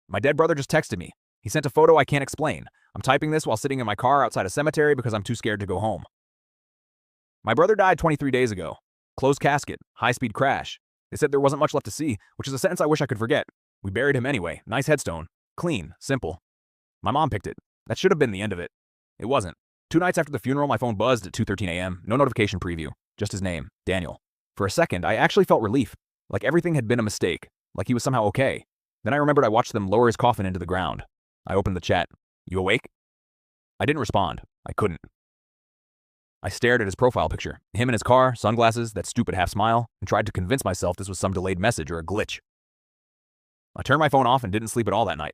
My dead brother just texted me. He sent a photo I can't explain. I'm typing this while sitting in my car outside a cemetery because I'm too scared to go home. My brother died 23 days ago. Closed casket, high-speed crash. They said there wasn't much left to see, which is a sentence I wish I could forget. We buried him anyway. Nice headstone. Clean. Simple. My mom picked it. That should have been the end of it. It wasn't. 2 nights after the funeral, my phone buzzed at 2:13 a.m. No notification preview. Just his name, Daniel. For a second, I actually felt relief. Like everything had been a mistake. Like he was somehow okay. Then I remembered I watched them lower his coffin into the ground. I opened the chat. You awake? I didn't respond. I couldn't. I stared at his profile picture. Him in his car, sunglasses, that stupid half smile, and tried to convince myself this was some delayed message or a glitch. I turned my phone off and didn't sleep at all that night.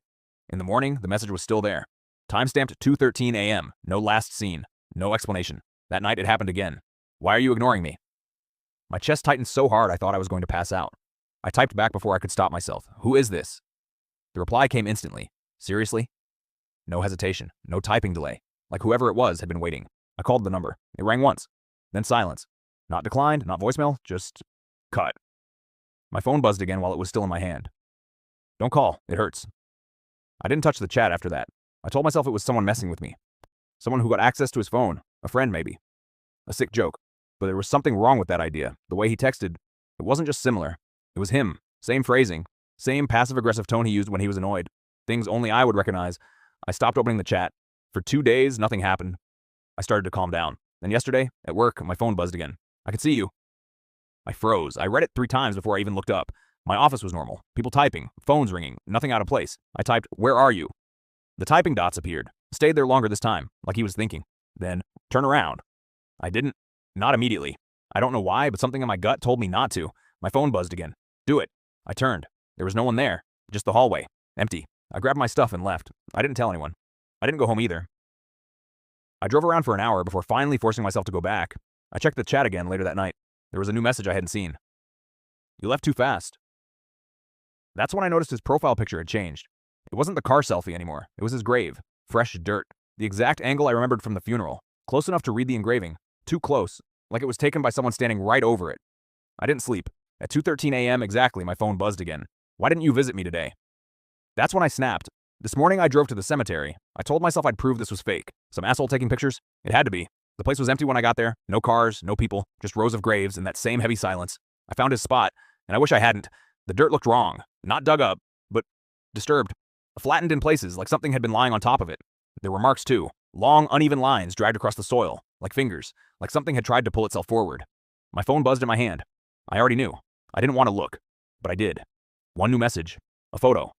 In the morning, the message was still there. Timestamped 2:13 a.m. No last seen. No explanation. That night it happened again. Why are you ignoring me? My chest tightened so hard I thought I was going to pass out. I typed back before I could stop myself. Who is this? The reply came instantly. Seriously? No hesitation. No typing delay. Like whoever it was had been waiting. I called the number. It rang once. Then silence. Not declined, not voicemail, just cut. My phone buzzed again while it was still in my hand. Don't call. It hurts. I didn't touch the chat after that. I told myself it was someone messing with me. Someone who got access to his phone. A friend, maybe. A sick joke. But there was something wrong with that idea. The way he texted, it wasn't just similar. It was him. Same phrasing. Same passive-aggressive tone he used when he was annoyed. Things only I would recognize. I stopped opening the chat. For 2 days, nothing happened. I started to calm down. Then yesterday, at work, my phone buzzed again. I could see you. I froze. I read it 3 times before I even looked up. My office was normal. People typing. Phones ringing. Nothing out of place. I typed, "Where are you?" The typing dots appeared. Stayed there longer this time, like he was thinking. Then, turn around. I didn't. Not immediately. I don't know why, but something in my gut told me not to. My phone buzzed again. Do it. I turned. There was no one there. Just the hallway. Empty. I grabbed my stuff and left. I didn't tell anyone. I didn't go home either. I drove around for an hour before finally forcing myself to go back. I checked the chat again later that night. There was a new message I hadn't seen. You left too fast. That's when I noticed his profile picture had changed. It wasn't the car selfie anymore. It was his grave. Fresh dirt. The exact angle I remembered from the funeral. Close enough to read the engraving. Too close. Like it was taken by someone standing right over it. I didn't sleep. At 2:13 a.m. exactly, my phone buzzed again. Why didn't you visit me today? That's when I snapped. This morning I drove to the cemetery. I told myself I'd prove this was fake. Some asshole taking pictures? It had to be. The place was empty when I got there. No cars, no people, just rows of graves and that same heavy silence. I found his spot, and I wish I hadn't. The dirt looked wrong. Not dug up, but disturbed. Flattened in places, like something had been lying on top of it. There were marks too. Long, uneven lines dragged across the soil, like fingers, like something had tried to pull itself forward. My phone buzzed in my hand. I already knew. I didn't want to look, but I did. One new message. A photo.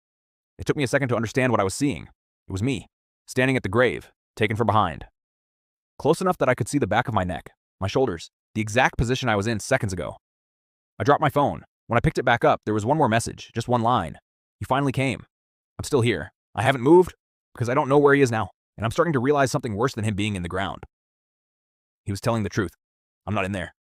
It took me a second to understand what I was seeing. It was me, standing at the grave, taken from behind. Close enough that I could see the back of my neck, my shoulders, the exact position I was in seconds ago. I dropped my phone. When I picked it back up, there was one more message, just one line. He finally came. I'm still here. I haven't moved because I don't know where he is now, and I'm starting to realize something worse than him being in the ground. He was telling the truth. I'm not in there.